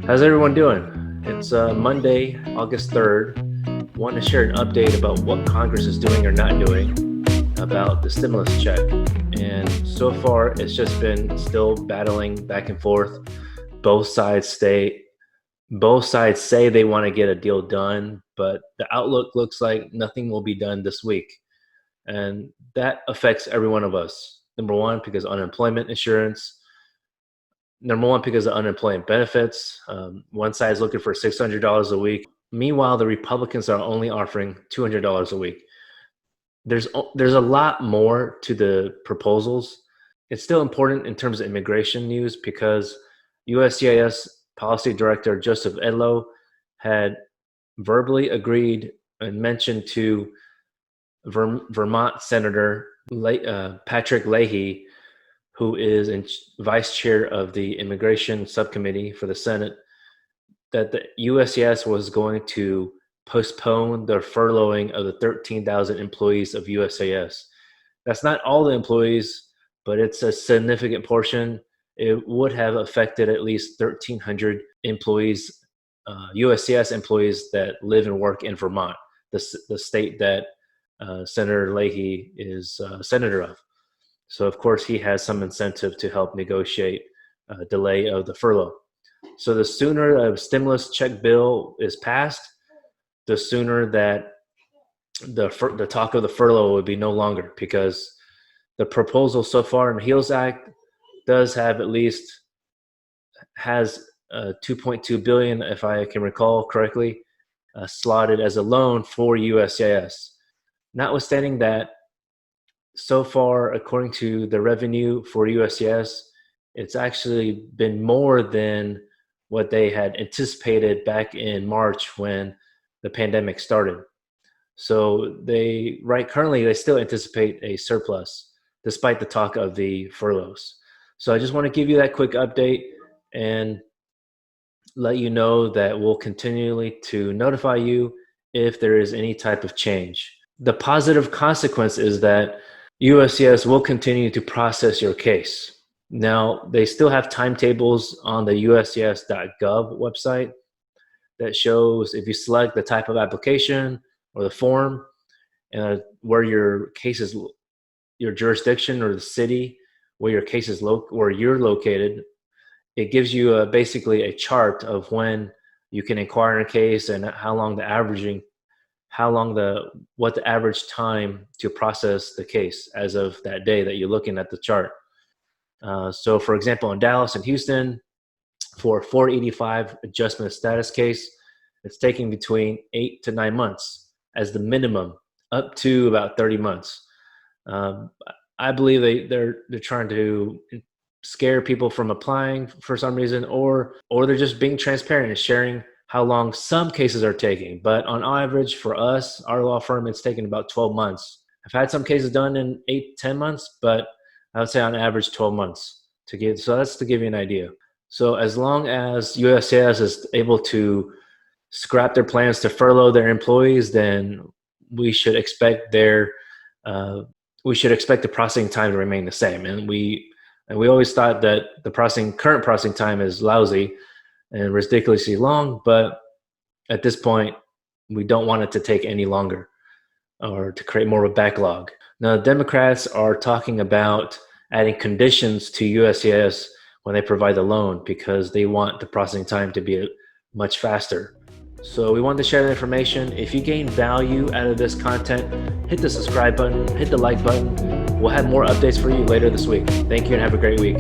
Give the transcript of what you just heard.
How's everyone doing? It's Monday, August 3rd. Want to share an update about what Congress is doing or not doing about the stimulus check. And so far, it's just been still battling back and forth. Both sides say they want to get a deal done, but the outlook looks like nothing will be done this week. And that affects every one of us. Number one, because unemployment insurance. Number one, because of unemployment benefits. One side is looking for $600 a week. Meanwhile, the Republicans are only offering $200 a week. There's a lot more to the proposals. It's still important in terms of immigration news because USCIS Policy Director Joseph Edlow had verbally agreed and mentioned to Vermont Senator Patrick Leahy, who is vice chair of the immigration subcommittee for the Senate, that the USCIS was going to postpone the furloughing of the 13,000 employees of USCIS. That's not all the employees, but it's a significant portion. It would have affected at least 1,300 employees, USCIS employees that live and work in Vermont, the state that Senator Leahy is senator of. So, of course, he has some incentive to help negotiate a delay of the furlough. So the sooner a stimulus check bill is passed, the sooner that the talk of the furlough would be no longer, because the proposal so far in the HEALS Act does have has $2.2 billion, if I can recall correctly, slotted as a loan for USCIS. Notwithstanding that, so far, according to the revenue for USCIS, it's actually been more than what they had anticipated back in March when the pandemic started. So currently they still anticipate a surplus despite the talk of the furloughs. So I just want to give you that quick update and let you know that we'll continually to notify you if there is any type of change. The positive consequence is that USCIS will continue to process your case. Now, they still have timetables on the USCIS.gov website that shows if you select the type of application or the form and where your case is, your jurisdiction or the city where your case is where you're located, it gives you basically a chart of when you can inquire in a case and what the average time to process the case as of that day that you're looking at the chart. So for example, in Dallas and Houston, for a 485 adjustment of status case, it's taking between 8 to 9 months as the minimum, up to about 30 months. I believe they're trying to scare people from applying for some reason, or they're just being transparent and sharing how long some cases are taking. But on average, for us, our law firm, it's taken about 12 months. I've had some cases done in 8, 10 months, but I would say on average 12 months so that's to give you an idea. So as long as USCIS is able to scrap their plans to furlough their employees, then we should expect the processing time to remain the same. And we always thought that the current processing time is lousy and ridiculously long, but at this point, we don't want it to take any longer or to create more of a backlog. Now, Democrats are talking about adding conditions to USCIS when they provide the loan because they want the processing time to be much faster. So we wanted to share that information. If you gain value out of this content, hit the subscribe button, hit the like button. We'll have more updates for you later this week. Thank you and have a great week.